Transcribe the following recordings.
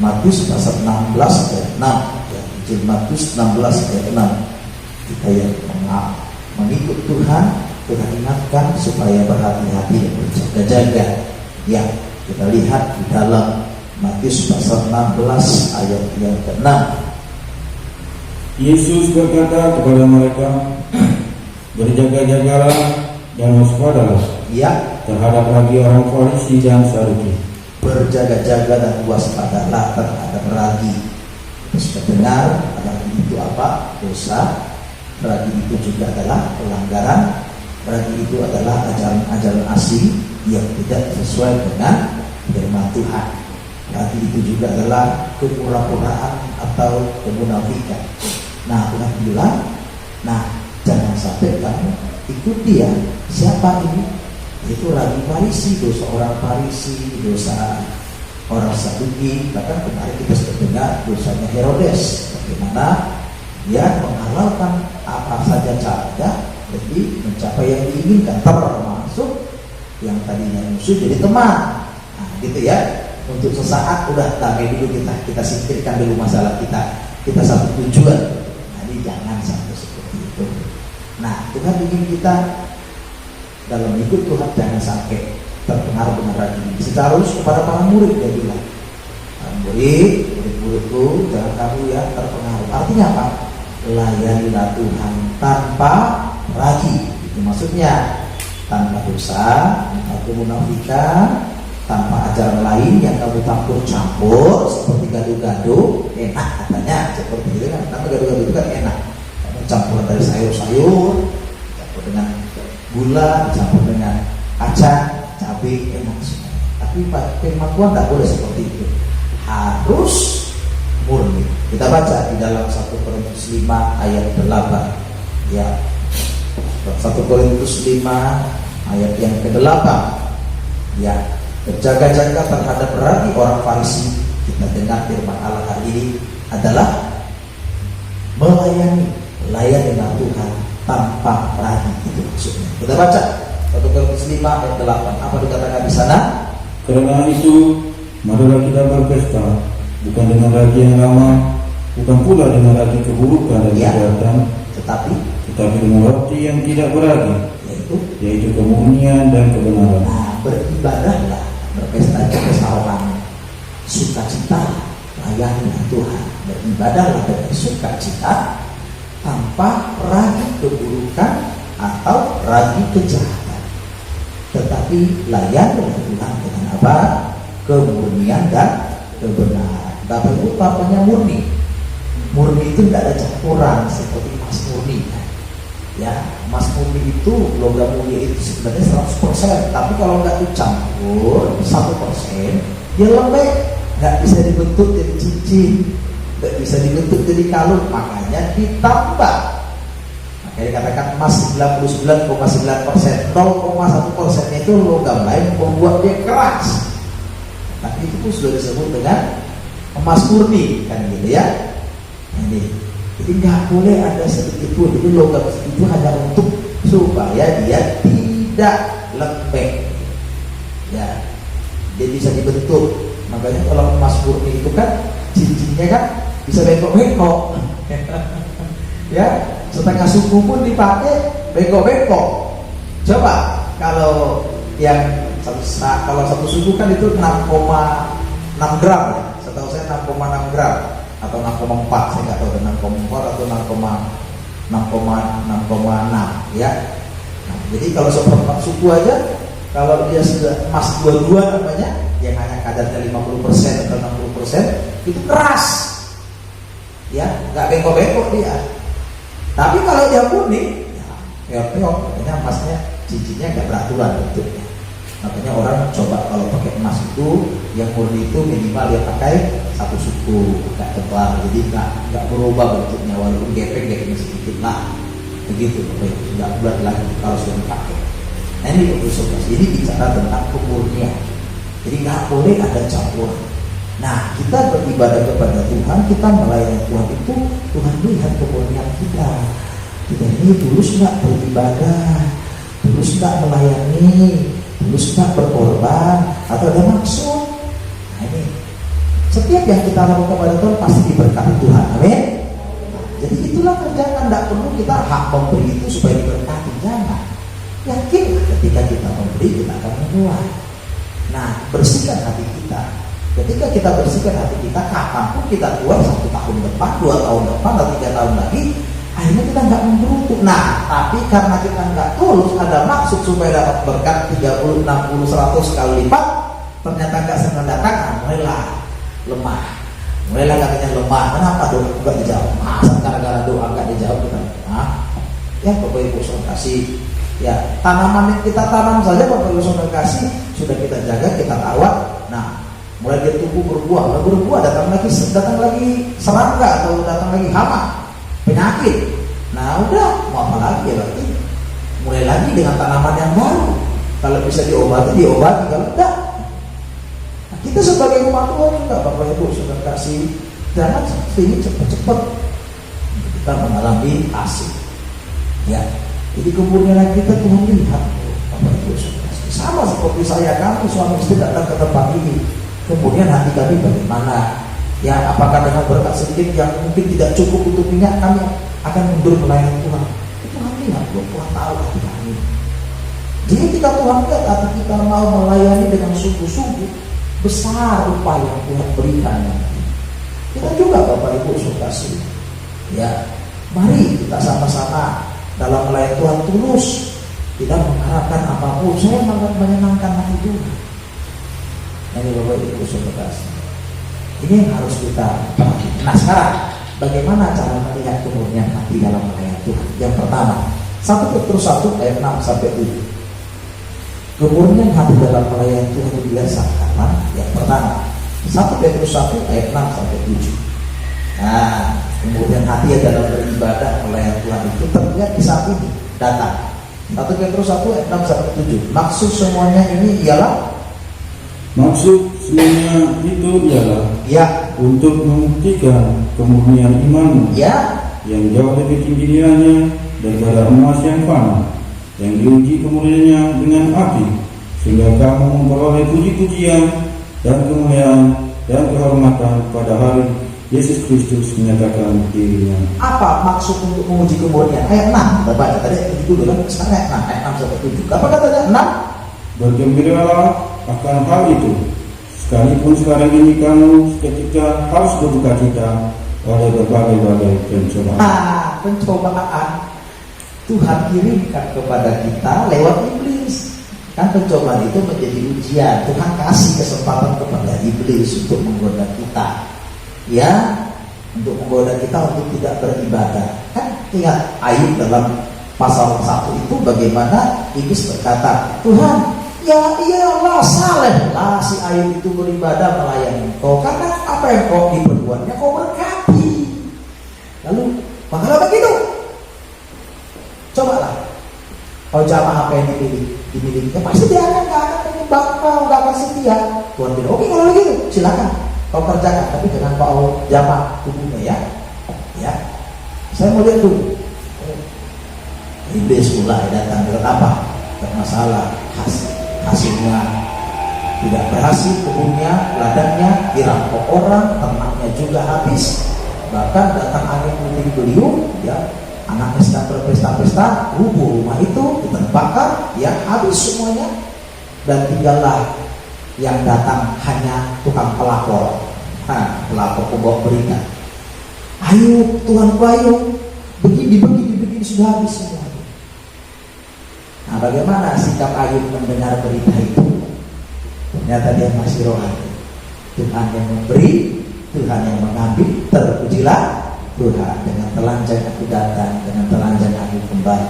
Matius pasal 16 ayat 6 ya, Injil Matius 16 ayat 6. Kita yang mengikut Tuhan, Tuhan ingatkan supaya berhati-hati dan berjaga-jaga. Ya, kita lihat di dalam Matius pasal 16 ayat yang ke-6. Yesus berkata kepada mereka, berjaga-jagalah dan waspadalah Ya, terhadap ragi orang Farisi dan Saduki. berjaga-jaga dan waspadalah terhadap ragi. Terus mendengar ragi itu apa? Dosa. Ragi itu juga adalah pelanggaran. Ragi itu adalah ajaran-ajaran asing yang tidak sesuai dengan firman Tuhan. Ragi itu juga adalah kepura-puraan atau kemunafikan. Nah, Tuhan bilang, nah jangan sampai kamu ikut dia. Siapa ini? Itu ragi Farisi, dosa orang Farisi, dosa orang Saduki. Bahkan kemarin kita sudah dengar dosanya Herodes, bagaimana dia menghalalkan apa saja caranya demi mencapai yang diinginkan, termasuk yang tadinya musuh jadi teman. Nah, gitu ya. Untuk sesaat udah damai dulu, kita singkirkan dulu masalah kita satu tujuan. Jadi jangan sampai seperti itu. Nah, Tuhan ingin kita dalam ikut Tuhan jangan sampai terpengaruh dengan ragi ini. Secara khusus kepada para murid dia bilang, murid-muridku jangan kamu ya terpengaruh. Artinya apa? Layanilah Tuhan tanpa ragi. Itu maksudnya tanpa dosa, tanpa kemunafikan, tanpa ajaran lain yang kamu campur seperti gado-gado. Enak katanya seperti itu kan, karena gado-gado itu kan enak. Kamu campuran dari sayur-sayur, campur dengan gula, campur dengan kacang, cabai, enak semua. Tapi firman Tuhan tidak boleh seperti itu. Harus murni. Kita baca di dalam 1 Korintus 5 ayat 8. Ya. 1 Korintus 5 ayat yang ke-8. Ya. Berjaga-jaga terhadap ragi orang Farisi. Kita dengar firman Allah hari ini adalah melayani Tuhan tanpa ragi, itu maksudnya. Kita baca 1 Korintus 5 ayat 8. Apa dikatakan di sana? Karena itu, marilah kita berpesta, bukan dengan ragi yang lama, bukan pula dengan ragi keburukan dan kejahatan, tetapi dengan roti yang tidak beragi, yaitu kemurnian dan kebenaran. Nah, beribadahlah, berpesta rohani, sukacita, layani Tuhan, beribadahlah dengan sukacita tanpa ragi keburukan atau ragi kejahatan, tetapi layani Tuhan dengan apa? Kemurnian dan kebenaran. Bapak Ibu, papanya murni. Murni itu tidak ada campuran seperti emas murni. Ya, emas murni itu, logam mulia itu sebenarnya 100%. Tapi kalau nggak dicampur 1%, dia lembek, nggak bisa dibentuk jadi cincin, nggak bisa dibentuk jadi kalung. Makanya ditambah. Makanya dikatakan emas 99,9%, 0,1% itu logam lain membuat dia keras. Tapi itu pun sudah disebut dengan emas murni, kan gitu ya. Ini, jadi nggak boleh ada sedikit pun. Itu logam itu hanya untuk supaya dia tidak lembek. Ya, dia bisa dibentuk. Makanya kalau emas murni itu kan cincinnya kan bisa bengkok-bengkok. Ya, setengah suku pun dipakai bengkok-bengkok. Coba kalau yang kalau satu suku kan itu 6,6 gram ya. Setahu saya 6,6 gram atau 6,4, saya nggak tahu 6,4 atau 6,6 ya. Nah, jadi kalau seperempat suku aja, kalau dia sudah emas 22 namanya, yang hanya kadarnya 50% atau 60%, itu keras, ya, nggak bengkok-bengkok dia. Tapi kalau dia murni, ya, peok-peok, makanya emasnya cincinnya nggak beraturan bentuknya. Makanya orang coba kalau pakai emas itu, yang murni itu minimal dia pakai satu suku, nggak tebal, jadi nggak berubah bentuknya, walaupun gepeng-gepeng sedikit lah, begitu, nggak bulat lagi kalau sudah dipakai. Nah ini ini bicara tentang kemurnian, jadi nggak boleh ada campuran. Nah, kita beribadah kepada Tuhan, kita melayani Tuhan itu, Tuhan lihat kemurnian kita. Kita ini tulus nggak beribadah, tulus nggak melayani, tulus nggak berkorban, atau ada maksud. Nah ini, setiap setiap yang kita lakukan kepada Tuhan pasti diberkati Tuhan. Amin. Jadi itulah kerjaan, tidak perlu kita hak memberi itu supaya diberkati, jangan. Yakin ketika kita memberi kita akan menuai. Nah, bersihkan hati kita. Ketika kita bersihkan hati kita, kapanpun kita keluar 1 tahun depan, 2 tahun depan, atau 3 tahun lagi, akhirnya kita nggak memberutuk. Nah, tapi karena kita nggak tulus, ada maksud supaya dapat berkat 30, 60, 100 kali lipat, ternyata nggak segera datang, mulailah lemah. Mulailah katanya lemah. Kenapa doa nggak dijawab? Masa gara-gara doa nggak dijawab kita? Ya Bapak Ibu saudara kasih. Ya, tanaman yang kita tanam saja Bapak Ibu saudara kasih sudah kita jaga, kita rawat. Nah, mulai dia tumbuh berbuah, datang lagi serangga atau datang lagi hama, penyakit. Nah, udah mau apa lagi ya berarti? Mulai lagi dengan tanaman yang baru. Kalau bisa diobati, kalau enggak. Nah, kita sebagai umat Tuhan juga Bapak Ibu saudara kasih, jangan ini cepat-cepat kita mengalami hasil. Ya. Jadi kemurnian kita Tuhan lihat, Bapak Ibu saudara kasih. Sama seperti kami suami istri datang ke tempat ini. Kemudian hati kami bagaimana? Ya, apakah dengan berkat sedikit yang mungkin tidak cukup untuk minyak kami akan mundur melayani Tuhan? Itu Tuhan lihat, Tuhan tahu hati kami. Jadi kita Tuhan lihat hati kita mau melayani dengan sungguh-sungguh, besar upaya yang Tuhan berikan. Kita juga Bapak Ibu saudara kasih. Ya, mari kita sama-sama dalam melayani Tuhan tulus, tidak mengharapkan apapun. Saya menyenangkan hati Tuhan. Ini Bapak Ibu saudara kasih. Ini yang harus kita perhatikan. Nah, sekarang bagaimana cara melihat kemurnian hati dalam melayani Tuhan? Yang pertama, 1 Petrus 1 ayat 6 sampai 7. Kemurnian hati dalam melayani Tuhan biasa karena yang pertama, 1 Petrus 1 ayat 6 sampai 7. Nah, kemudian hati dalam beribadah melayani Tuhan itu terlihat di saat ini datang. 1 Petrus 1 ayat 6 sampai 7. Maksud semuanya ini ialah ya, untuk membuktikan kemurnian imanmu ya, yang jauh lebih tinggi nilainya daripada emas yang fana, yang diuji kemurniannya dengan api, sehingga kamu memperoleh puji-pujian dan kemuliaan dan kehormatan pada hari Yesus Kristus menyatakan dirinya. Apa maksud untuk menguji kemurnian? Ayat 6, baca tadi itu dulu kan, sekarang ayat 6 sampai 7. Apa katanya? 6. Bergembiralah akan hal itu, sekalipun sekarang ini kamu seketika harus berduka cita oleh berbagai pencobaan. Pencobaan Tuhan kirimkan kepada kita lewat iblis. Kan pencobaan itu menjadi ujian. Tuhan kasih kesempatan kepada iblis untuk menggoda kita. Ya, untuk menggoda kita untuk tidak beribadah. Kan ingat Ayub dalam pasal 1 itu bagaimana iblis berkata, Tuhan, ya iyalah salehlah si Ayub itu beribadah melayani Engkau, karena apa yang Kau diperbuatnya Kau berkati. Lalu maka begitu. Cobalah kau jamaah apa yang dimiliki, pasti dia nggak akan menyembah Kau, nggak akan setia. Tuhan bilang, oke kalau begitu silakan kau kerjakan, tapi jangan kau jamaah tubuhnya ya. Ya, saya mau lihat dulu. Iblis mulai datang dengan apa? Bermasalah hasilnya tidak berhasil, kebunnya, ladangnya dirampok orang, ternaknya juga habis, bahkan datang angin puting beliung, ya, anaknya sedang berpesta-pesta, rubuh rumah itu, terbakar, ya habis semuanya, dan tinggallah yang datang hanya tukang pelapor, pelapor pembawa berita. Ayo Tuhan Ayub, begini sudah habis semua. Nah, bagaimana sikap Ayub mendengar berita itu? Ternyata dia masih rohani. Tuhan yang memberi, Tuhan yang mengambil, terpujilah Tuhan. Dengan telanjang aku datang, dengan telanjang aku kembali.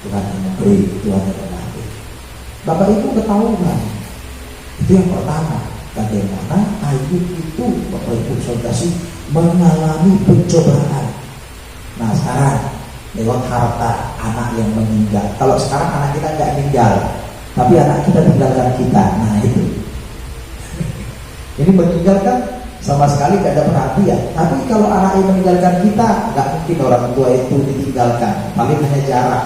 Tuhan yang memberi, Tuhan yang mengambil. Bapak Ibu ketahuan. Itu yang pertama. Bagaimana Ayub itu, Bapak Ibu saudara, mengalami pencobaan. Nah, sekarang lewat harta anak yang meninggal. Kalau sekarang anak kita nggak meninggal, tapi anak kita tinggalkan kita. Nah itu. Ini meninggalkan sama sekali nggak ada perhatian. Tapi kalau anak yang meninggalkan kita, nggak mungkin orang tua itu ditinggalkan. Paling hanya jarak.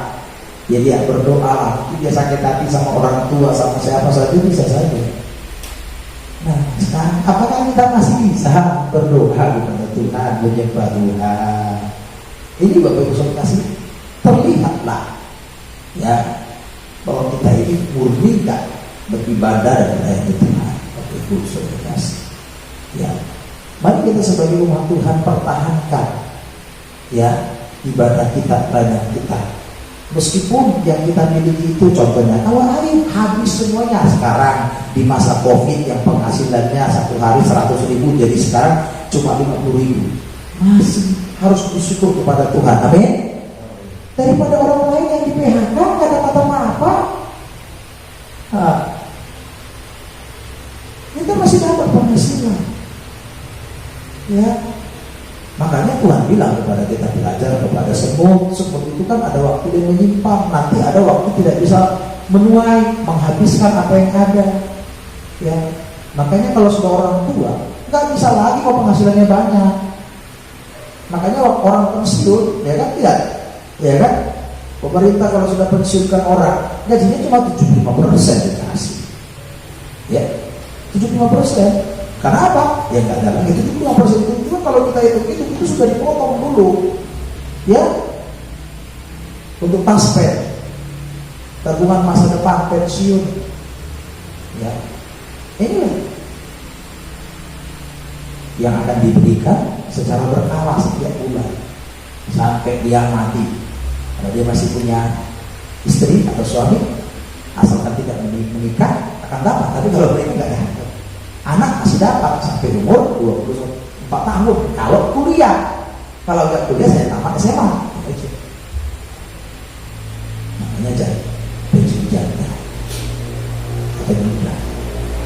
Ya dia berdoa, dia sakit hati sama orang tua, sama siapa saja bisa saja. Nah sekarang apakah kita masih bisa berdoa kepada Tuhan, menyembah Tuhan. Ini Bapak Ibu Saudara kasih, terlihatlah ya bahwa kita ini murni kan beribadah dan melayani Tuhan. Bapak Ibu Saudara kasih, ya mari kita sebagai umat Tuhan pertahankan ya ibadah kita, pelayanan kita. Meskipun yang kita miliki itu contohnya, kalau hari habis semuanya sekarang di masa COVID yang penghasilannya satu hari 100.000 jadi sekarang cuma 50.000, masih harus bersyukur kepada Tuhan. Amin. Daripada orang lain yang di PHK nggak dapat apa-apa, kita masih dapat penghasilan. Ya. Makanya Tuhan bilang kepada kita, belajar kepada semut. Semut itu kan ada waktu dia menyimpan, nanti ada waktu tidak bisa menuai, menghabiskan apa yang ada. Ya, makanya kalau sudah orang tua nggak bisa lagi kalau penghasilannya banyak. Makanya orang pensiun, ya kan tidak, ya kan? Pemerintah kalau sudah pensiunkan orang, gajinya cuma 75% dikasih. Ya, 75%. Karena apa? Ya nggak ada lagi 75% itu kalau kita hitung itu sudah dipotong dulu, ya, untuk taspen, tabungan masa depan, pensiun, ya, inilah yang akan diberikan secara berkala setiap bulan sampai dia mati. Kalau dia masih punya istri atau suami, asalkan tidak menikah akan dapat. Tapi kalau mereka nggak dapat, anak masih dapat sampai umur 24 tahun. Kalau kuliah, kalau nggak kuliah saya tamat SMA. Namanya jadi pensiun janda.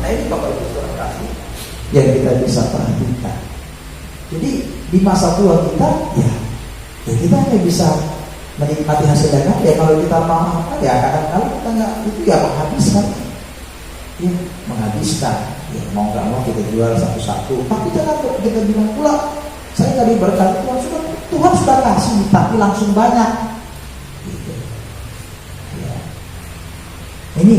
Nah ini Bapak Ibu Saudara kasih yang kita bisa perhatikan. Jadi di masa tua kita, ya kita hanya bisa menikmati hasil dagang. Ya kalau kita mau apa, ya kadang-kadang kita nggak itu ya menghabiskan. Ya, menghabiskan, ya, mau nggak mau kita jual satu-satu. Tapi jangan kita bilang pula saya nggak diberkati Tuhan sudah kasih, tapi langsung banyak. Gitu. Ya. Ini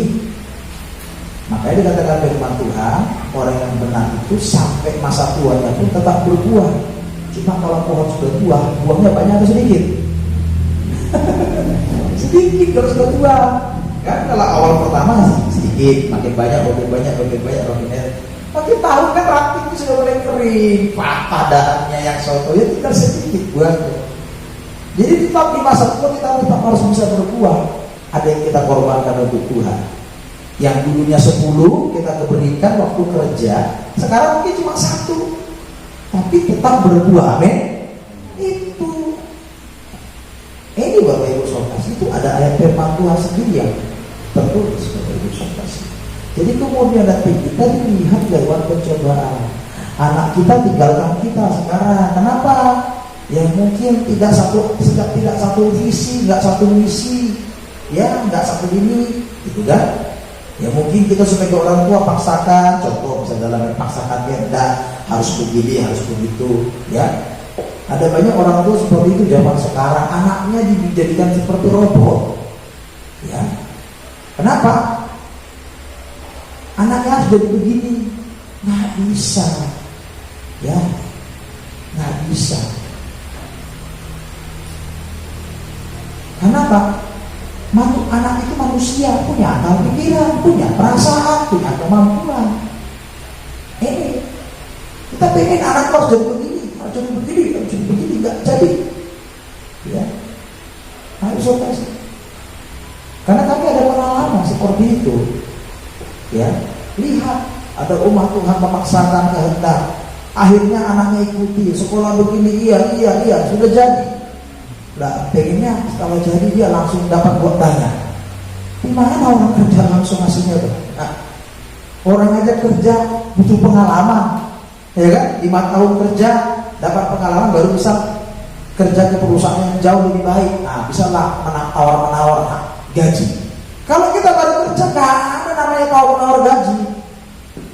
makanya dikatakan firman Tuhan, orang yang benar itu sampai masa tuanya pun tetap berbuah. Cuma kalau pohon sudah tua, buahnya banyak atau sedikit? Sedikit kalau sudah tua. Kan kalau awal pertama sedikit, makin banyak. Makin tahu kan rantingnya sudah mulai kering, padahannya yang soto ya tinggal sedikit buahnya. Jadi tetap di masa tua kita tetap harus bisa berbuah. Ada yang kita korbankan untuk Tuhan. Yang dulunya 10 kita berikan waktu kerja, sekarang mungkin cuma 1, tapi tetap berbuah. Amin. Itu. Ini Bapak Ibu Saudara, itu ada ayat firman Tuhan sendiri yang tertulis Bapak Ibu Saudara. Jadi kemudian nanti kita dilihat lewat pencobaan. Anak kita tinggalkan kita sekarang. Kenapa? Ya mungkin tidak satu visi, nggak satu misi, ya nggak satu ini, gitu kan? Ya mungkin kita sebagai orang tua paksakan, contoh misalnya dalam paksakan dia enggak harus begini, harus begitu, ya. Ada banyak orang tua seperti itu zaman sekarang, anaknya dijadikan seperti robot, ya. Kenapa? Anaknya harus jadi begini, nggak bisa, ya, nggak bisa. Kenapa? Anak itu manusia, punya akal pikiran, punya perasaan, punya kemampuan. Kita pengen anak harus jadi begini, harus jadi begini, nggak jadi. Ya, harus operasi. Karena kami ada pengalaman seperti itu. Ya, lihat ada umat Tuhan memaksakan kehendak, akhirnya anaknya ikuti sekolah begini, iya sudah jadi. Nah, pengennya kalau jadi dia langsung dapat buat tanya. Di mana orang kerja langsung hasilnya tuh? Nah, orang aja kerja butuh pengalaman, ya kan? 5 tahun kerja dapat pengalaman baru bisa kerja ke perusahaan yang jauh lebih baik. Nah, bisa lah menawar gaji. Kalau kita baru kerja nggak ada namanya menawar gaji.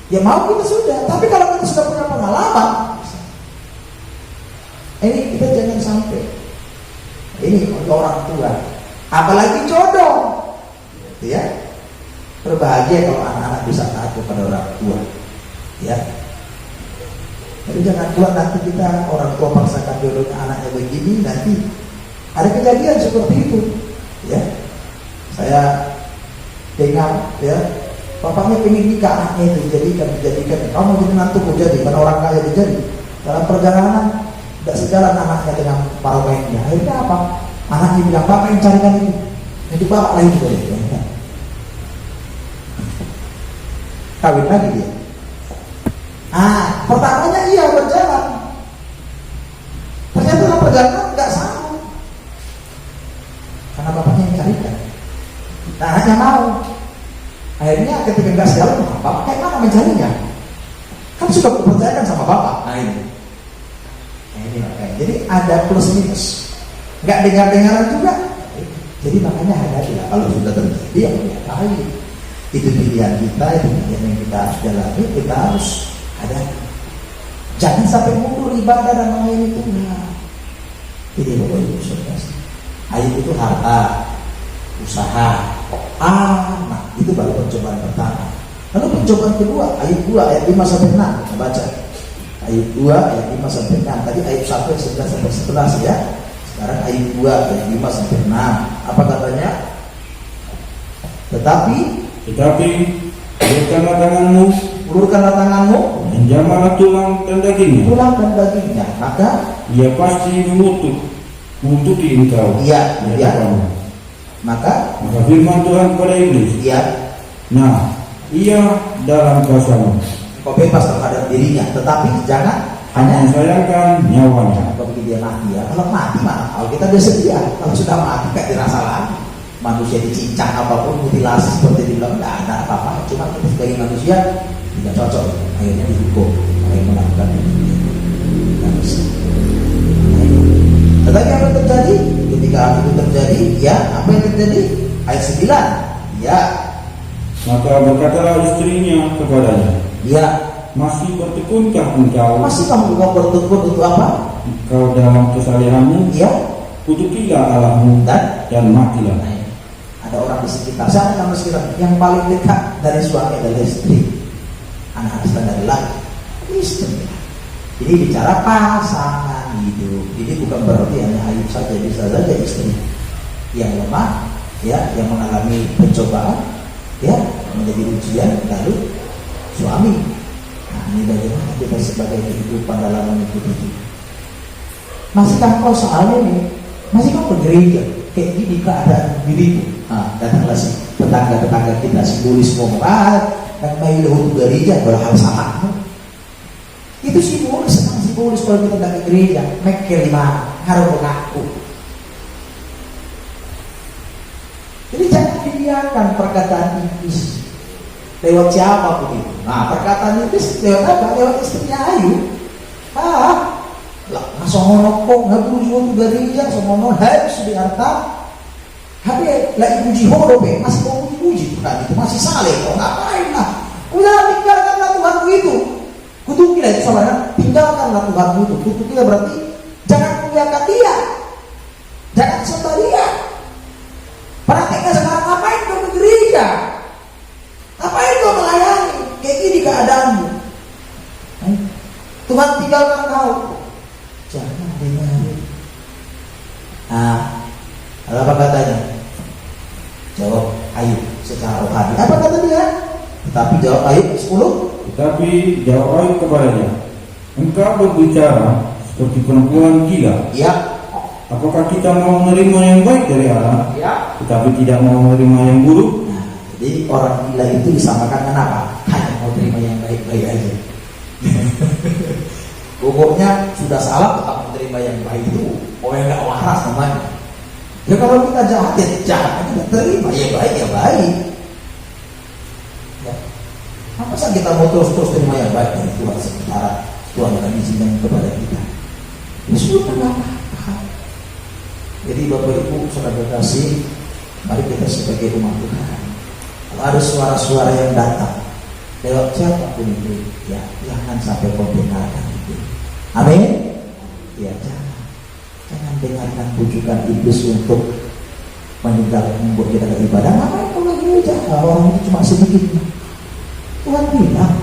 Ya mau kita sudah, tapi kalau kita sudah punya pengalaman, ini kita jangan sampai. Ini untuk orang tua, apalagi jodoh, ya. Berbahagia kalau anak-anak bisa taat kepada orang tua, ya. Jadi jangan buat nanti kita orang tua paksakan jodohnya anaknya begini, nanti ada kejadian seperti itu. Ya, saya dengar ya, bapaknya pengen nikah anaknya itu dijadikan. Kamu jadi nantuku jadi, karena orang kaya dijadi. Dalam perjalanan tidak sejalan anaknya dengan para mainnya. Akhirnya apa? Anaknya bilang, bapak yang carikan itu. Jadi bapak lagi juga ya. Kawin lagi dia. Pertamanya iya berjalan. Ternyata dalam perjalanan nggak sanggup. Karena bapaknya yang carikan. Nah, anaknya mau. Akhirnya ketika nggak sejalan, bapak kayak mana mencarinya? Kan sudah kupercayakan sama bapak. Nah ini makanya. Jadi ada plus minus. Nggak dengar-dengaran juga. Jadi makanya hadapilah. Kalau sudah terjadi ya baik. Itu pilihan kita, itu pilihan yang kita jalani, kita harus hadapi. Jangan sampai mundur ibadah dan lain itu. Ini Bapak Ibu Saudara. Ayat itu harta, usaha. Nah itu baru percobaan pertama. Lalu percobaan kedua, ayat 2 ayat 5 sampai 6. Kita baca. Ayat 2 ayat 5 sampai 6. Tadi ayat 1 11 sampai 11 ya. Sekarang ayat 2 ayat 5 sampai 6. Apa katanya? Tetapi ulurkanlah tanganmu, dan jamalah tulang dan dagingnya, maka ia pasti mengutuki engkau. Iya. Maka firman Tuhan kepada iblis, nah, ia dalam kuasamu. Kau bebas terhadap dirinya, tetapi jangan hanya sayangkan nyawanya. Kalau dia mati ya, kalau mati mah, kalau kita udah sedia, kalau sudah mati kayak dirasa lagi. Manusia dicincang apapun, mutilasi seperti dibilang, tidak ada apa-apa. Cuma kita sebagai manusia tidak cocok, akhirnya dihukum, akhirnya melakukan ini. Tidak bisa. Tetapi apa yang terjadi? Ketika itu terjadi, ya apa yang terjadi? Ayat 9, ya. Maka berkatalah istrinya kepadanya, ya. Masih bertekunkah engkau? Masih kamu bertekun untuk apa? Engkau dalam kesalehanmu, ya. Kutukilah Allahmu dan matilah. Ada orang di sekitar sana yang sekitar yang paling dekat dari suami adalah istri, anak dari laki istri. Jadi bicara pasangan hidup. Jadi bukan berarti hanya Ayub saja, bisa saja istri yang lemah, ya, yang mengalami pencobaan, ya, menjadi ujian, lalu suami. Nah, ini bagaimana kita sebagai kehidupan dalam mengikuti itu? Masihkah kau soalnya nih? Masih kau bergereja? Kayak gini keadaan dirimu. Datanglah si tetangga-tetangga kita simbolis ngomong, dan main untuk gereja berhal sama. Itu simbolis kalau kita datang ke gereja. Mekel lima, ngaruh mengaku. Jadi jangan dibiarkan perkataan iblis lewat siapa pun itu. Perkataan iblis lewat apa? Lewat istrinya Ayub. Somono kok ngabuli untuk gereja, somono harus diartam. Tapi lagi puji horo masih mau puji Tuhan itu, masih saleh. Kok ngapain lah? Udah tinggalkanlah Tuhanmu itu. Kutukilah itu saudara, tinggalkanlah Tuhanmu itu. Kutukilah berarti jangan muliakan dia, jangan sembah dia. Prakteknya sekarang, ngapain kau ke gereja? Ngapain kau melayani? Kayak gini keadaanmu. Tuhan tinggalkan kau. Jangan dengarin. Apa katanya? Jawab Ayub secara rohani. Apa kata dia? Tetapi jawab Ayub 10. Tetapi jawab Ayub kepadanya, engkau berbicara seperti perempuan gila. Ya. Apakah kita mau menerima yang baik dari Allah, ya, tetapi tidak mau menerima yang buruk? Jadi orang gila itu disamakan dengan apa? Hanya mau terima yang baik-baik aja. Pokoknya sudah salah tetap menerima yang baik itu. Orang yang nggak waras namanya. Ya kalau kita jahat ya jahat, kita terima ya baik ya baik. Ya. Apa sih kita mau terus terima yang baik dari Tuhan sementara Tuhan akan izinkan kepada kita? Ya sudah nggak apa-apa. Jadi Bapak Ibu saudara kasih, mari kita sebagai umat Tuhan. Kalau ada suara-suara yang datang lewat siapapun itu, ya jangan sampai kau dengarkan itu. Amin. Ya jangan dengarkan bujukan iblis untuk meninggalkan membuat kita beribadah. Ngapain kau lagi gereja? Orang itu cuma sedikit. Tuhan bilang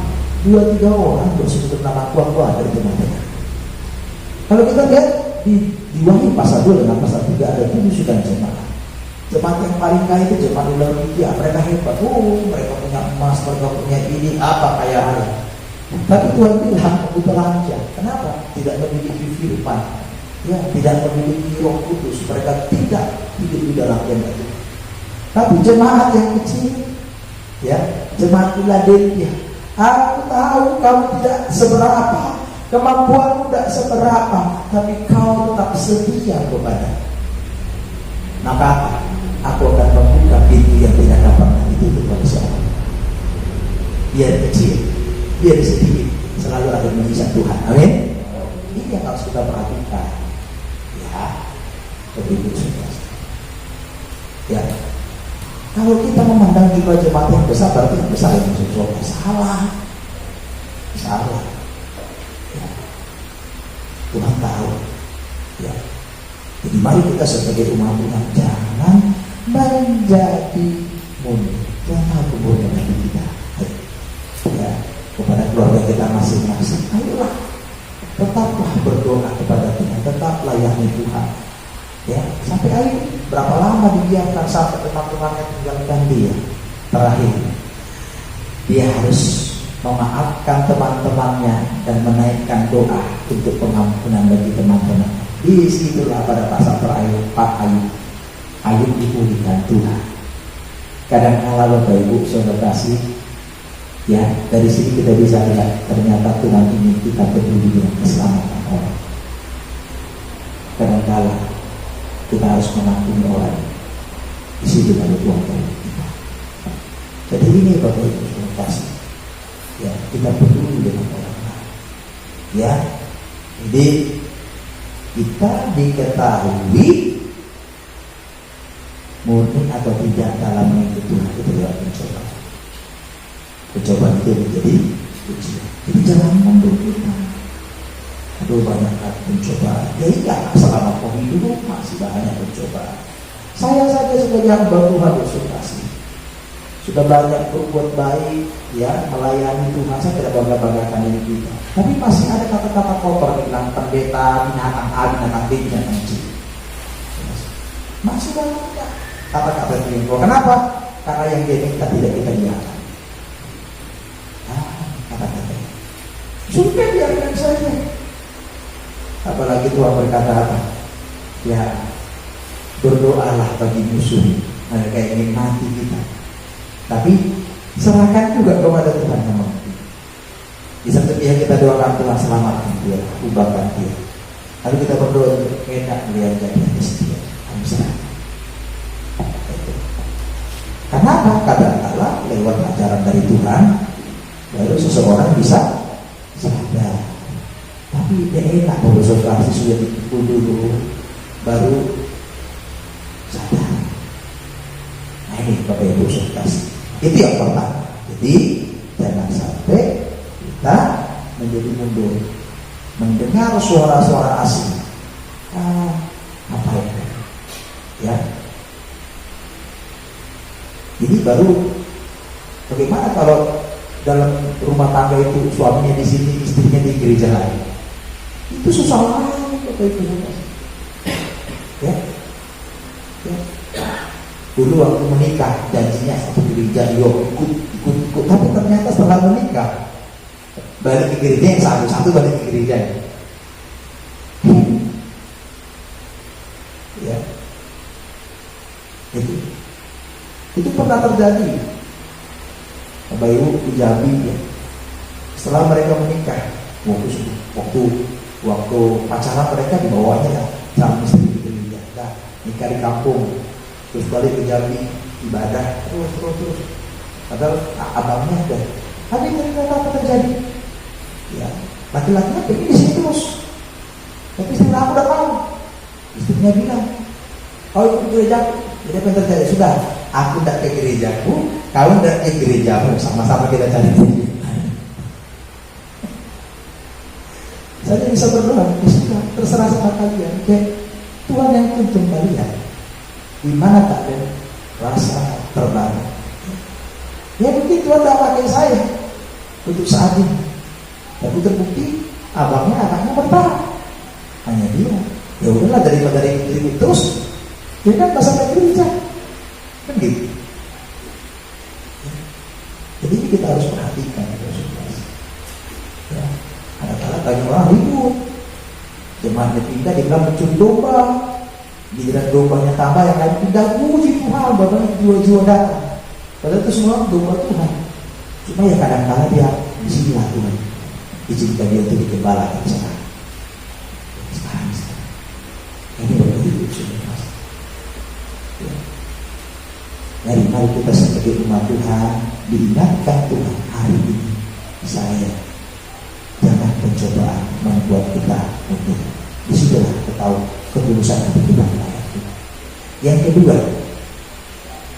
2-3 orang bersekutu nama aku ada di tengah-tengah. Kalau kita lihat di Wahyu pasal 2 dengan pasal 3 ada tujuan jemaat. Jemaat yang paling kaya itu jemaat di Laodikia. Mereka hebat, mereka punya emas, mereka punya ini, apa kaya raya. Tapi Tuhan bilang begitu aja. Kenapa? Tidak memiliki firman, ya, tidak memiliki Roh Kudus. Mereka tidak hidup di dalam kehendak Tuhan. Tapi jemaat yang kecil, ya, jemaat Philadelphia, aku tahu kamu tidak seberapa, kemampuanmu tidak seberapa, tapi kau tetap setia kepada. Maka apa? Aku akan membuka pintu yang tidak dapat ditutup oleh siapa. Biar kecil, biar sedikit, selalu ada mujizat Tuhan. Amin. Ini yang harus kita perhatikan. Ya, begitu saja. Ya, kalau kita memandang jiwa jemaat yang besar, berarti yang besar yang sesuatu salah. Ya. Tuhan tahu. Ya. Jadi mari kita sebagai umat Tuhan jangan menjadi mundur. Jangan kubur dengan kita. Ya, kepada keluarga kita masing-masing, ayolah, tetaplah berdoa kepada Tuhan, tetap layani Tuhan. Ya, sampai ayo berapa lama dibiarkan sampai teman-temannya tinggalkan dia. Terakhir, dia harus memaafkan teman-temannya dan menaikkan doa untuk pengampunan bagi teman-teman. Di situlah pada pasal terakhir Pak Ayub dipulihkan Tuhan. Kadang-kala Bapak Ibu saudara kasih, ya, dari sini kita bisa lihat ternyata Tuhan ingin kita peduli dengan keselamatan orang. Kadang-kala kita harus mengampuni orang. Di situ ada Tuhan kita. Jadi ini Bapak Ibu saudara kasih, ya, kita peduli dengan orang lain. Ya, jadi kita diketahui murni atau tidak dalam mengikuti Tuhan itu adalah pencobaan. Pencobaan itu menjadi ujian. Jadi jangan mundur kita. Aduh, banyak pencobaan. Ya iya, selama kau hidup masih banyak pencobaan. Saya saja sebagai hamba Tuhan bersyukur, sudah banyak berbuat baik, ya, melayani Tuhan. Saya tidak bangga-banggakan diri kita. Tapi masih ada kata-kata kotor bilang pendeta, binatang A, binatang B, binatang C. Masih banyak kata-kata yang kotor. Kenapa? Karena yang dia minta tidak kita biarkan. Kata-kata sudah biarkan saja. Apalagi Tuhan berkata apa? Ya, berdoalah bagi musuh mereka ingin mati kita. Tapi serahkan juga kepada Tuhan yang mengerti. Di satu pihak kita doakan Tuhan selamatkan dia, ubahkan dia. Lalu kita berdoa untuk enak melihat jadi setia. Karena apa? Kadang-kala lewat ajaran dari Tuhan, baru seseorang bisa sadar. Tapi dia enak bersokonasi sudah dipukul dulu, baru sadar. Nah ini Bapak Ibu kasih. Itu yang pertama. Jadi jangan sampai kita menjadi mundur, mendengar suara-suara asing. Apa itu? Ya. Jadi baru bagaimana kalau dalam rumah tangga itu suaminya di sini, istrinya di gereja lain? Itu susah banget Bapak Ibu. Ya. Ya. Dulu waktu menikah janjinya satu gereja, ikut, tapi ternyata setelah menikah balik ke gereja yang satu balik ke gereja. Ya, itu pernah terjadi. Bapak Ibu di Jambi, ya. Setelah mereka menikah, waktu pacaran mereka dibawanya sama istri di gereja, nikah di kampung. Terus balik ke Jambi, ibadah terus. Padahal abangnya ada. Tapi ternyata apa terjadi? Ya, laki-lakinya pergi di situ terus. Tapi istrinya aku udah tahu. Istrinya bilang, kau ikut gereja, jadi apa yang terjadi? Sudah, aku tidak ke gerejaku, kau tidak ke gerejamu, sama-sama kita cari duit. Saya bisa berdoa, sudah terserah sama kalian. Oke, Tuhan yang tuntun kalian. Di mana tak ada rasa terbaru. Ya mungkin Tuhan tak pakai saya untuk saat ini. Tapi terbukti abangnya anaknya bertahan. Hanya dia. Ya udahlah, daripada ribut terus, dia kan tak sampai gereja. Kan gitu. Jadi ini kita harus perhatikan. Ya, kadang-kadang banyak orang ribut. Jemaatnya pindah, dia bilang mencuri domba. Giliran dombanya tambah, yang lain pindah, puji Tuhan, bahkan jiwa-jiwa datang. Padahal itu semua domba Tuhan. Cuma ya kadang-kadang dia disinilah Tuhan izinkan dia untuk digembalakan sekarang. Ini berarti hidup sudah. Ya. Mari kita sebagai umat Tuhan diingatkan Tuhan hari ini, saya jangan pencobaan membuat kita mundur. Disitulah ketahui ketulusan hati kita melayani Tuhan. Yang kedua,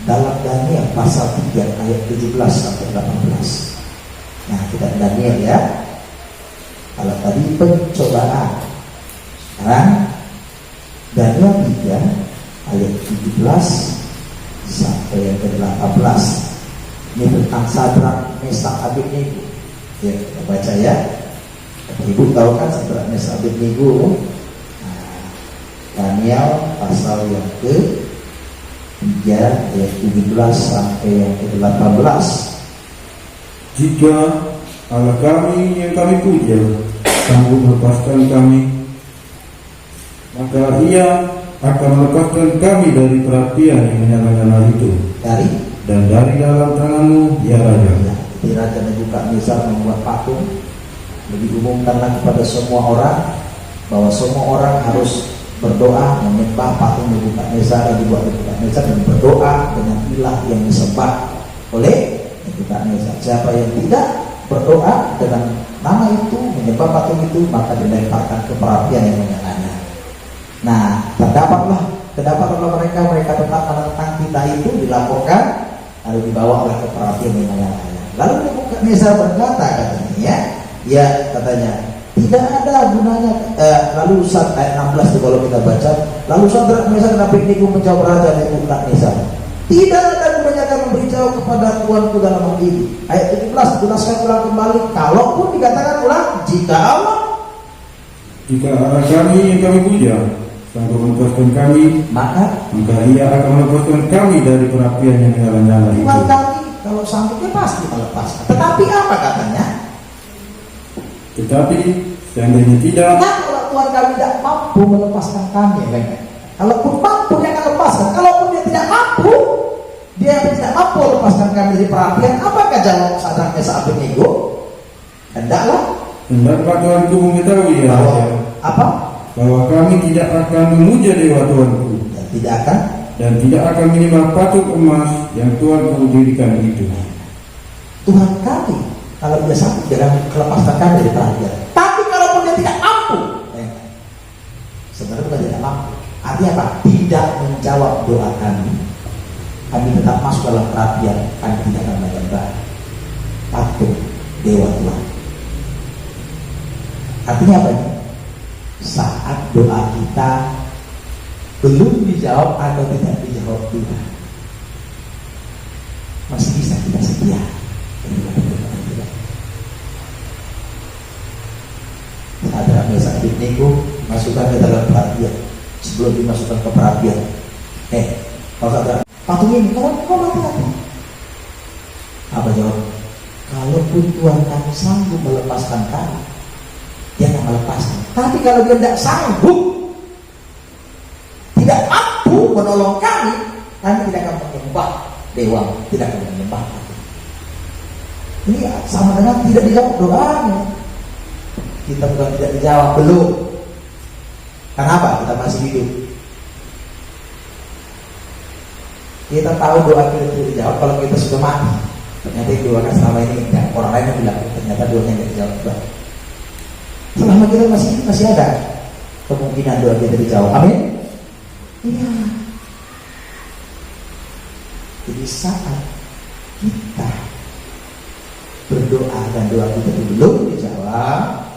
dalam Daniel pasal 3 ayat 17 sampai 18. Nah, kita Daniel ya. Kalau tadi pencobaan, sekarang Daniel 3 ayat 17 sampai yang ke-18. Ini tentang Sadrak, Mesak, Abednego. Ya, kita baca ya. Ibu tahu kan Sadrak, Mesak, Abednego. Nah, Daniel pasal yang ke-3 ayat 17 sampai yang ke-18. Jika Allah kami yang kami puja sanggup melepaskan kami, maka Ia akan melepaskan kami dari perapian yang menyala-nyala itu, dan dari dalam tangan-Mu, ya Raja. Jadi Raja Nebukadnezar membuat patung, diumumkanlah kepada semua orang bahwa semua orang harus berdoa menyembah patung Nebukadnezar yang dibuat Nebukadnezar, dan berdoa dengan ilah yang disembah oleh Nebukadnezar. Siapa yang tidak berdoa dengan nama itu, menyembah patung itu, maka dilemparkan ke perapian yang menyala-nyala. Nah, terdapatlah mereka tetap menentang kita itu, dilaporkan lalu dibawa oleh ke perapian yang menyala-nyala. Lalu Nebukadnezar berkata, katanya ya katanya tidak ada gunanya. Lalu ayat 16 itu kalau kita baca, lalu Sadrak, Mesak, dan Abednego menjawab Raja Nebukadnezar, tidak ada gunanya kami beritahu kepada Tuanku dalam hal ini. Ayat 17 jelaskan ulang kembali, kalaupun dikatakan ulang, jika Allah kami yang kami puja sanggup melepaskan kami, maka Ia akan melepaskan kami dari perapian yang menyala-nyala itu. Tuhan kami kalau sanggupnya pasti melepaskan. Tetapi apa katanya? Tetapi seandainya tidak, nah, kalau Tuhan kami tidak mampu melepaskan kami, kan? Kalaupun mampu dia akan lepaskan. Kalaupun dia tidak mampu, melepaskan kami dari perapian, apakah jawab Sadrak, Mesak, Abednego? Hendaklah Tuanku mengetahui ya bahwa Raja, apa? Bahwa kami tidak akan memuja dewa Tuanku, dan tidak akan menyembah patung emas yang Tuanku dirikan itu. Tuhan kami kalau dia sanggup, dia akan melepaskan kami dari perapian. Tapi kalaupun dia tidak mampu, sebenarnya bukan tidak mampu, artinya apa? Tidak menjawab doa kami. Kami tetap masuk dalam perapian, kami tidak akan menyembah patung dewa Tuhan. Artinya apa? Saat doa kita belum dijawab atau tidak dijawab Tuhan, masih bisa kita setia. Sadrak, Mesak, Abednego masukkan ke dalam perapian. Sebelum dimasukkan ke perapian, kalau Sadrak, patung ini kalau mati. Apa jawab? Kalaupun Tuhan kami sanggup melepaskan kami, Dia akan melepaskan. Tapi kalau Dia tidak sanggup, tidak mampu menolong kami tidak akan menyembah dewa, tidak akan menyembah. Ini sama dengan tidak dijawab doanya. Kita bukan tidak dijawab, belum. Kenapa? Kita masih hidup. Kita tahu doa kita tidak dijawab kalau kita sudah mati. Ternyata yang doakan selama ini orang lain yang bilang ternyata doanya tidak dijawab. Selama kita masih ada kemungkinan doa kita dijawab. Amin. Iya. Jadi saat kita berdoa dan doa kita belum dijawab,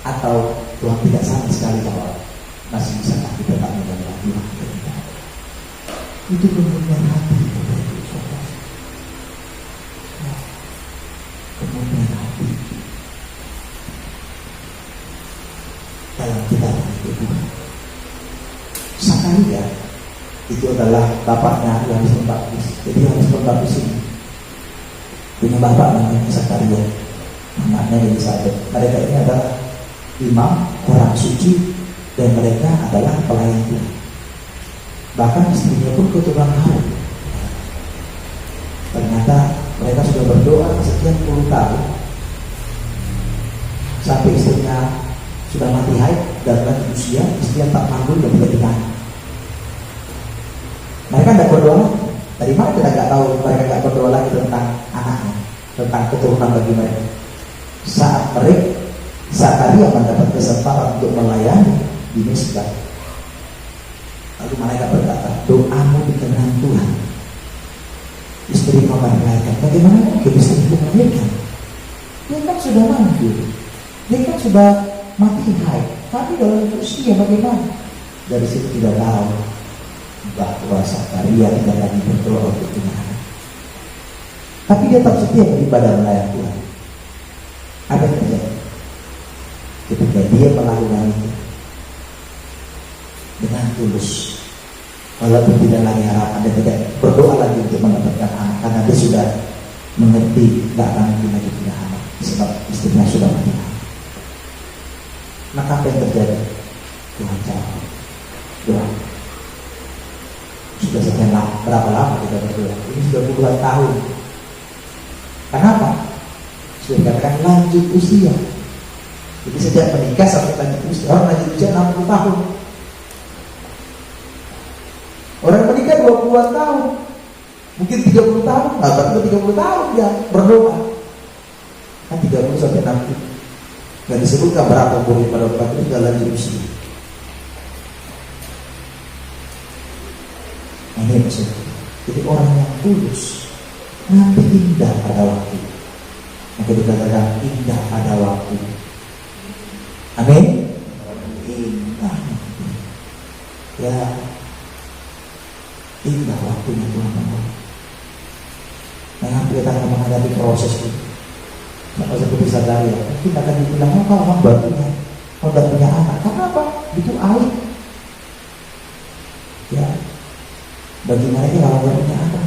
atau Tuhan tidak sama sekali jawab, masih bisakah kita tak menjawab doa kita? Itu kemudian hati kita itu, saudara. Kemudian Zakaria itu adalah bapaknya Yohanes Pembaptis. Jadi Yohanes Pembaptis ini punya bapak namanya Zakaria, namanya Elisabeth. Mereka ini adalah imam orang suci dan mereka adalah pelayan Tuhan. Bahkan istrinya pun keturunan Harun. Ternyata mereka sudah berdoa sekian puluh tahun sampai istrinya sudah mati haid dan lanjut usia, istrinya tak mandul dan tidak dikandung. Mereka tidak berdoa. Dari mana kita nggak tahu mereka nggak berdoa lagi tentang anaknya, tentang keturunan bagi mereka. Saat mereka Zakaria mendapat kesempatan untuk melayani di Mesbah, lalu mereka berkata, doamu dikenal Tuhan. Istri melahirkan. Bagaimana mungkin istri itu melahirkan? Dia kan sudah mandul, dia kan sudah mati haid, tapi dalam usia bagaimana? Dari situ tidak tahu bahwa Zakaria tidak lagi berdoa untuk Tuhan, tapi dia tetap setia beribadah melayani Tuhan. Apa yang terjadi? Ketika dia melakukan itu dengan tulus, walaupun tidak lagi harapan, dia tidak berdoa lagi untuk mendapatkan anak, karena dia sudah mengerti tidak akan mungkin lagi punya anak sebab istrinya sudah mati. Maka apa yang terjadi? Tuhan jawab doa. Sudah sekian lama, berapa lama kita berdoa? Ini sudah puluhan tahun. Kenapa? Sudah dikatakan lanjut usia. Jadi sejak menikah sampai lanjut usia, orang lanjut usia 60 tahun. Orang menikah 20-an tahun, mungkin 30 tahun, bahkan 30 tahun dia berdoa. Kan 30 sampai 60. Gak disebutkan berapa umurnya pada waktu itu, gak lanjut usia. Ini maksudnya. Jadi orang yang tulus nanti indah pada waktu. Maka dikatakan indah pada waktu. Amin. Indah. Ya, indah waktunya Tuhan. Nah, kita akan menghadapi proses itu. Maka seperti sadari, kita akan dibilang, oh kalau membantunya, kalau tidak punya anak, kenapa? Itu aib. Ya, bagi mereka kalau tidak punya anak,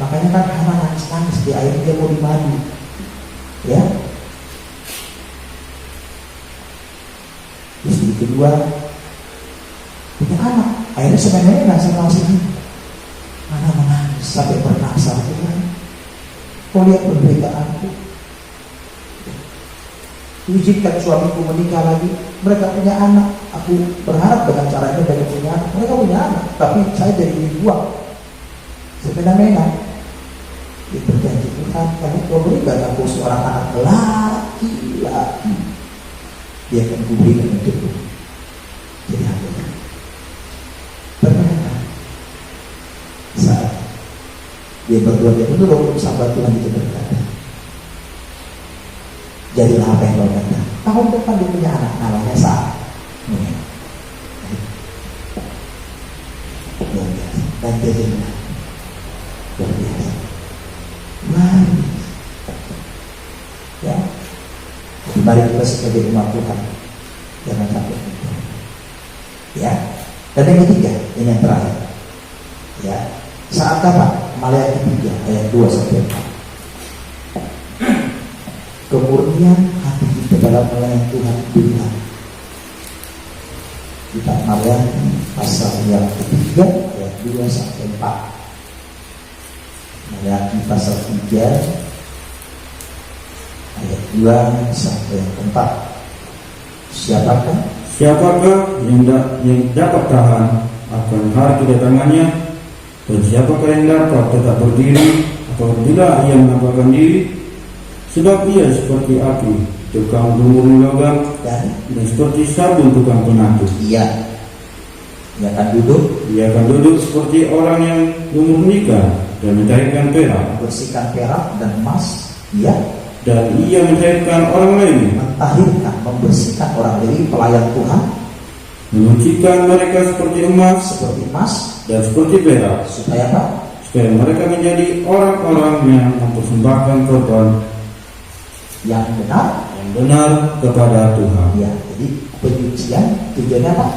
makanya kan Hana nangis-nangis di air dia mau dimadu. Ya, istri kedua punya anak, akhirnya sebenarnya nggak senang sini. Hana menangis sampai bernasar, Tuhan, kau lihat penderitaanku. Izinkan suamiku menikah lagi, mereka punya anak. Aku berharap dengan cara ini mereka punya anak. Mereka punya anak, tapi saya jadi dibuang semena-mena. Dia berjanji, Tuhan, kalau kau berikan aku seorang anak laki-laki, dia akan kuberikan untukku jadi anggota. Ternyata saat dia berdua, dia menurut sahabat Tuhan itu berkata, jadilah apa yang kau kata. Tahun depan dia punya anak, namanya Sarah. Luar biasa. Dan dia bilang, luar biasa. Mari, ya. Mari kita sebagai umat Tuhan jangan sampai itu. Ya. Dan yang ketiga, ini yang terakhir. Ya. Saat apa? Maliaki 3 ayat 2 sampai 4. Kemurnian hati kita dalam melayani Tuhan dilihat. Kita Maliaki pasal yang ketiga ayat 2 sampai 4. Maliaki pasal 3 ayat 2 sampai 4. Siapakah yang dapat tahan akan hari kedatangannya, dan siapakah yang dapat tetap berdiri apabila ia menampakkan diri? Sebab ia seperti api tukang lumuri logam dan seperti sabun tukang penatu. Ia akan duduk seperti orang yang memurnikan dan mencairkan perak, bersihkan perak dan emas. Ia dan ia mencairkan orang lain, mentahirkan, membersihkan orang lain, pelayan Tuhan, menyucikan mereka seperti emas dan seperti perak. Supaya apa? Supaya mereka menjadi orang-orang yang mempersembahkan korban yang benar kepada Tuhan. Ya, jadi penyucian tujuannya apa?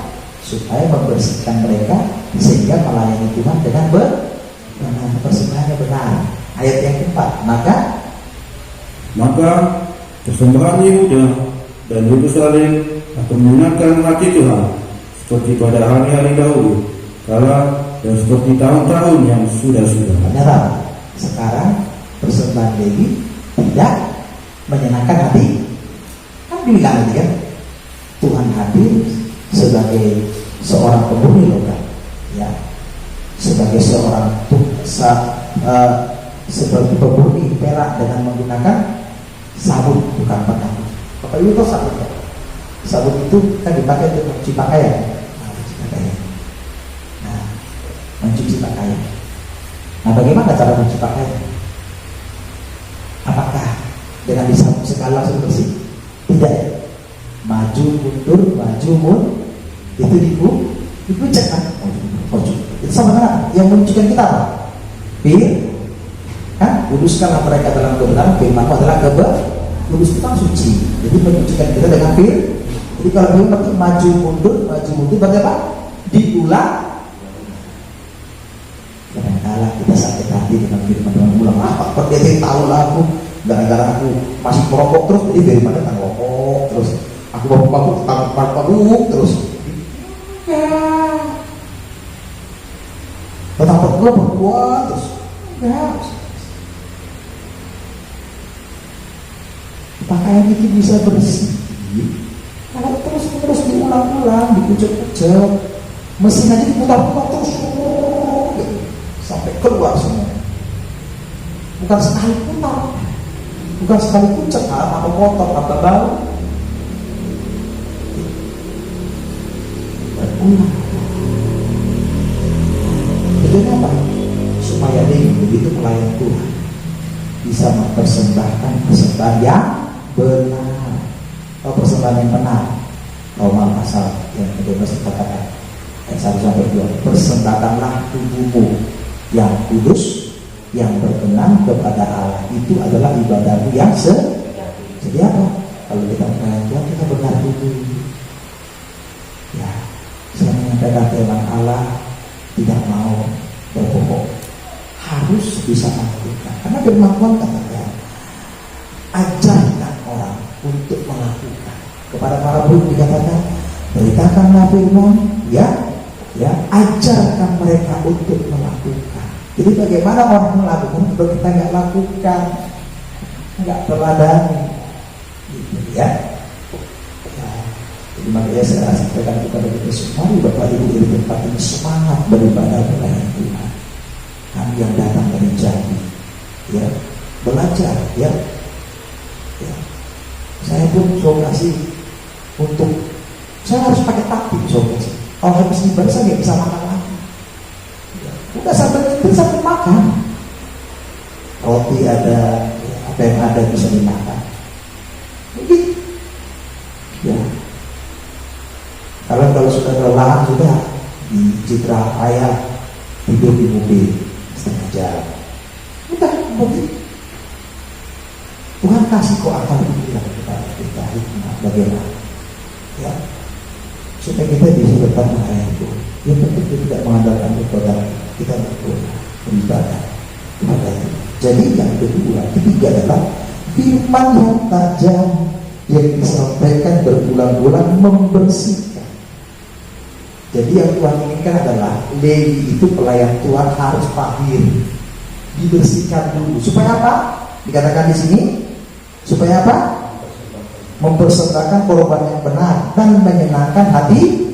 supaya membersihkan mereka sehingga melayani Tuhan dengan benar, persembahannya benar. Ayat yang keempat, maka persembahan Yehuda dan Yerusalem akan menyenangkan hati Tuhan seperti pada hari-hari dahulu kala dan seperti tahun-tahun yang sudah-sudah. Benar. Sekarang persembahan Lewi tidak menyenangkan hati. Kan bilang tadi kan, Tuhan hadir sebagai seorang pemurni logam, ya, sebagai seorang seperti pemurni perak dengan menggunakan sabut, bukan pedang. Bapak Ibu tahu sabut ya? Sabut itu kan dipakai untuk mencuci pakaian. Mencuci pakaian. Nah, bagaimana cara mencuci pakaian? Apakah dengan disabut sekali langsung bersih? Tidak. Maju mundur, itu dikucek kan? Itu sama dengan yang mencucikan kita apa? Kan? Kuduskanlah mereka dalam kebenaran, firman-Mu adalah kudus, kita suci. Jadi mencucikan kita dengan Jadi kalau dia berarti maju mundur, berarti apa? Diulang. Kadang-kala kita sakit hati dengan firman Tuhan, ulang apa? Dia tahu lah aku, gara-gara aku masih merokok terus, jadi firman Tuhan rokok terus. Aku mabuk terus. Ya. Betapa gue berbuat terus. Ya. Pakaian itu bisa bersih kalau terus diulang-ulang, dikucek-kucek, mesin aja diputar-putar terus sampai keluar semua. Bukan sekali putar, bukan sekali kucek, apa kotor, apa bau. Berulang. Jadi apa? Supaya dia begitu melayani Tuhan bisa mempersembahkan persembahan yang benar. Atau persembahan yang benar. Roma pasal yang kedua katakan ayat 1 sampai 2, persembahkanlah tubuhmu yang kudus, yang berkenan kepada Allah, itu adalah ibadahmu yang jadi apa? Kalau kita melayani Tuhan, kita benar dulu. Ya, saya menyampaikan firman Allah, tidak mau berbohong, harus bisa melakukan. Karena firman Tuhan katakan, ajarkan orang untuk melakukan. Kepada para murid dikatakan, beritakanlah firman, ya, ajarkan mereka untuk melakukan. Jadi bagaimana orang melakukan kalau kita nggak lakukan, nggak teladani, gitu ya. Jadi makanya saya sampaikan kepada kita semua, Bapak Ibu di tempat ini semangat beribadah melayani Tuhan. Kami yang datang dari Jambi, ya, belajar, ya. Saya pun kasih untuk saya harus pakai taktik kasih. Kalau habis ibadah saya nggak bisa makan lagi. Udah sampai itu sampai makan. Roti ada, apa yang ada bisa dimakan. Begitu. Ya. Kalau sudah kelelahan sudah di Citra Raya tidur di mobil setengah jam. Udah begitu. Tuhan kasih kok akal pikiran kita hikmah bagaimana, ya, supaya kita bisa tetap melayani Tuhan. Yang penting kita tidak mengandalkan kepada kita beribadah kepada Tuhan. Jadi yang ketiga adalah firman yang tajam yang disampaikan berulang-ulang membersihkan. Jadi yang Tuhan inginkan adalah Lewi itu pelayan Tuhan harus tahir, dibersihkan dulu. Supaya apa? Dikatakan di sini supaya apa? Mempersembahkan korban yang benar dan menyenangkan hati.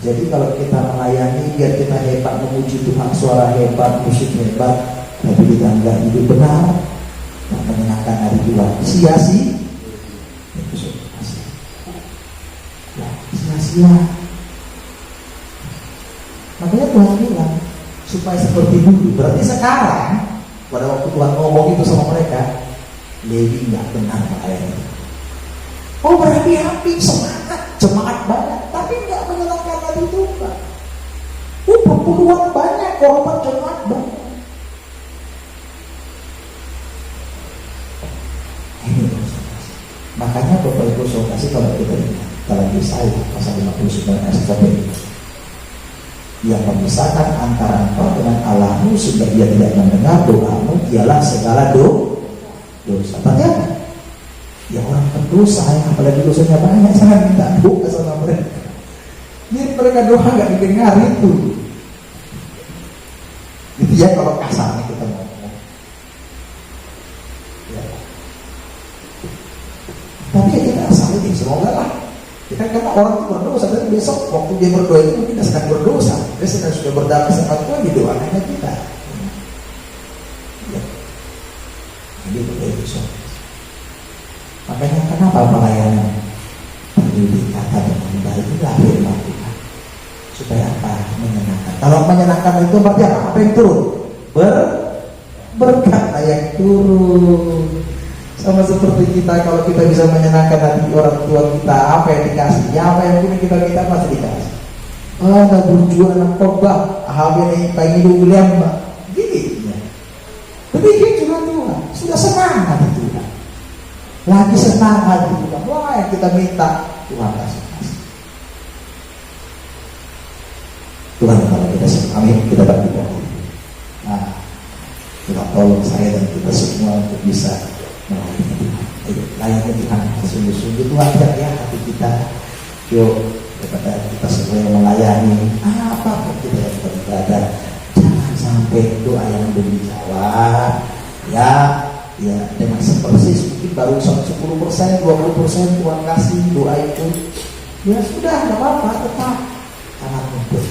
Jadi kalau kita melayani, biar kita hebat memuji Tuhan, suara hebat, musik hebat, tapi kita enggak hidup benar dan menyenangkan hati Tuhan, sia-sia. Sia-sia. Makanya Tuhan bilang supaya seperti dulu. Berarti sekarang pada waktu Tuhan ngomong itu sama mereka, Lewi nggak benar melayani. Oh berapi-api, semangat, jemaat banyak, tapi nggak menyenangkan hati Tuhan. Perpuluhan banyak, korban jemaat banyak. Ini makanya Bapak Ibu saya kasih kalau kita ingat, dalam Yesaya pasal 59 ayat 1, yang memisahkan antara engkau dengan Allahmu sehingga dia tidak mendengar doamu ialah segala dosa. Berarti apa? Ya orang berdosa, yang apalagi dosanya banyak, jangan minta doa sama mereka. Jadi mereka doa nggak didengar itu. Itu ya kalau kasarnya kita ngomong. Ya. Tapi ya kita saling, semoga lah. Kita kan orang itu berdosa, dan besok waktu dia berdoa itu kita sedang berdosa. Dia sedang sudah berdamai sama Tuhan, didoakannya kita. Ya. Jadi begitu. Makanya kenapa pelayanan perlu dikata dengan baik firman Tuhan, supaya apa? Menyenangkan. Kalau menyenangkan itu berarti apa yang turun? Berkat yang turun. Sama seperti kita, kalau kita bisa menyenangkan hati orang tua kita, apa yang dikasih? Ya apa yang punya kita pasti dikasih. Ada berjuang anak khotbah, ahabnya pengen William, gini. Demikian juga Tuhan, sudah senang hati Tuhan. Lagi senang hati Tuhan. Wah, yang kita minta Tuhan kasih. Tuhan kalau kita senang, amin, kita berdoa. Nah, Tuhan tolong saya dan kita semua untuk bisa melayani Tuhan. Ayo, layani Tuhan sungguh-sungguh. Tuhan ya hati kita. Yuk, daripada kita semua yang melayani apapun kita yang beribadah, jangan sampai doa yang belum dijawab. Ya dengan sepersis mungkin baru 10%, 20% Tuhan kasih doa itu. Ya sudah, tidak apa-apa, tetap sangat mudah.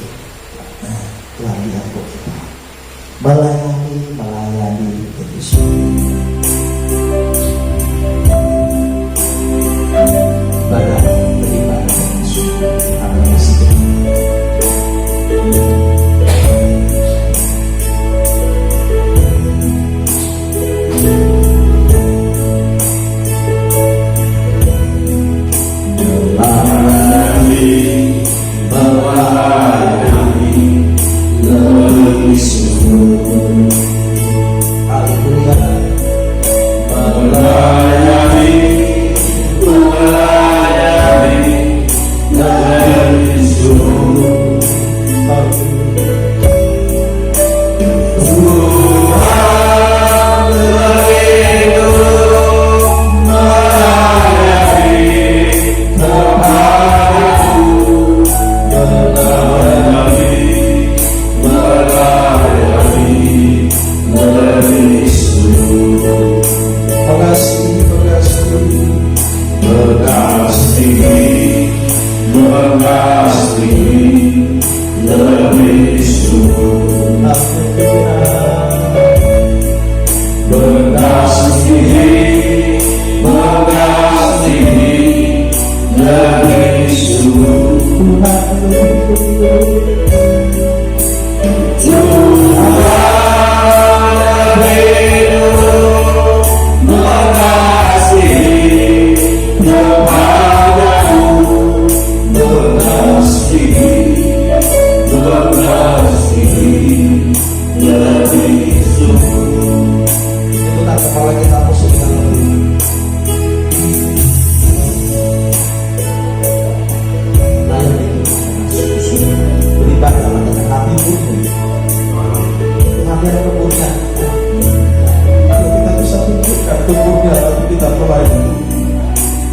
Nah, Tuhan lihat kok kita melayani Yesus. Ibadah Yesus. Amin.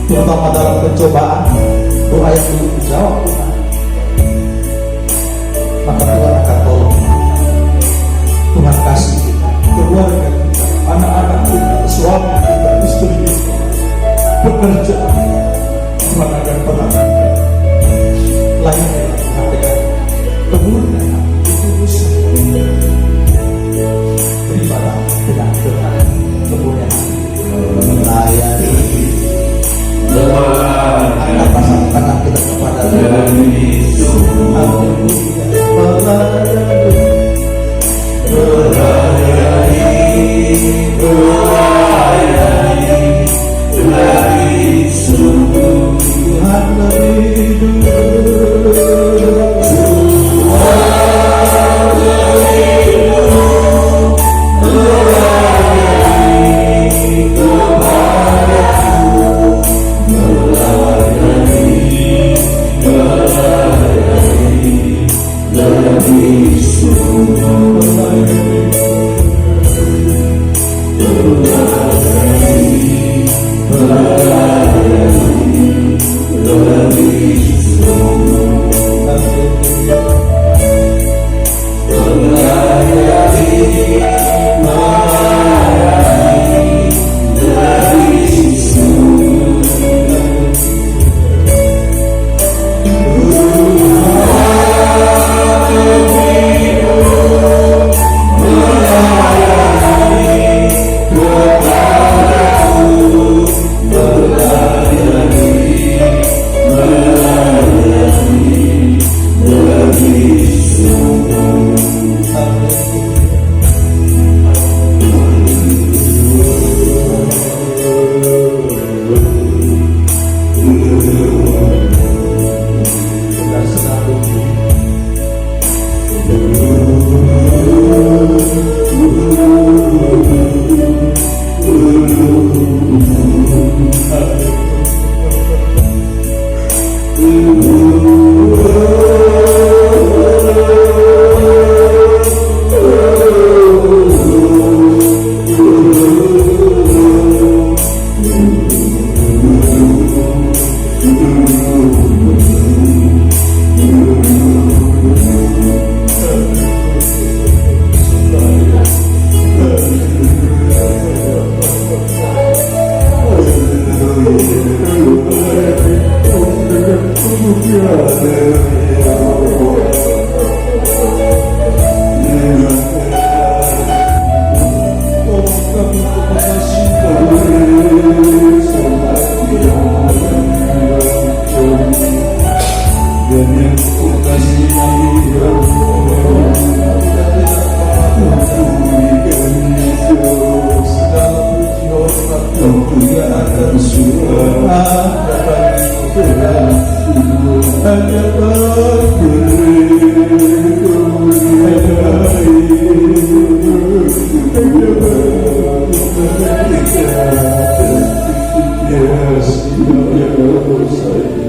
Terutama dalam pencobaan, doa yang belum dijawab Tuhan, maka Tuhan akan tolong. Tuhan kasih kita, keluarga kita, anak-anak kita, suami kita, istri kita, pekerjaan, Tuhan akan perhatikan. Layani Tuhan dengan kemurnian, ketulusan, beribadah dengan kemurnian, melayani. Angkat pasang tangan kita kepada Tuhan. Tuhan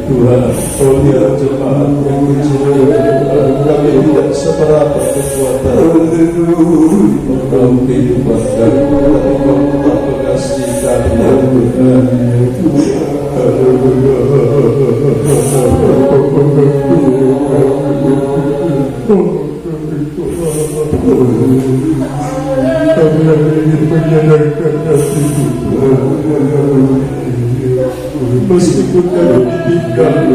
Tuhan, oh dia jemaat yang kecil, kami tidak seberapa kekuatan dalam kehidupan kami, tapi Kau tetap mengasihi kami ya meskipun kami ditinggalkan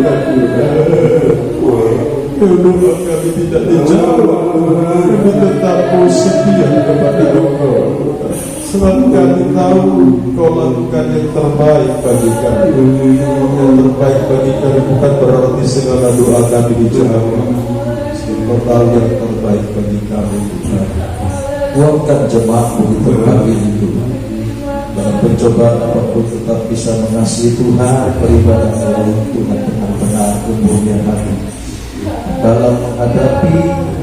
doa kami tidak dijawab, kami tetap setia kepada Engkau. Sebab kami tahu Kau lakukan yang terbaik bagi kami. Yang terbaik bagi kami bukan berarti segala doa kami dijawab. Kau tahu yang terbaik bagi kami. Kuatkan jemaatmu di tempat ini Tuhan. Dalam pencobaan apapun tetap bisa mengasihi Tuhan, beribadah melalui Tuhan benar-benar umurnya hati. Dalam menghadapi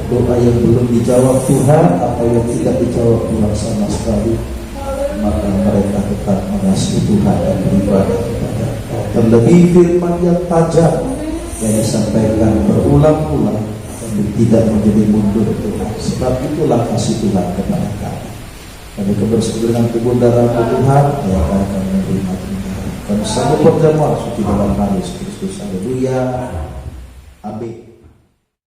doa yang belum dijawab Tuhan atau yang tidak dijawab Tuhan sama sekali, maka mereka tetap mengasihi Tuhan dan beribadah kepada Allah. Terlebih firman yang tajam yang disampaikan berulang-ulang dan tidak menjadi mundur Tuhan. Sebab itulah kasih Tuhan kepada kami. Kami kebersekutu dengan tubuh darah Tuhan, ya akan menerima Tuhan. Kami sanggup berjamaah suci dalam Yesus Kristus. Haleluya. Amin.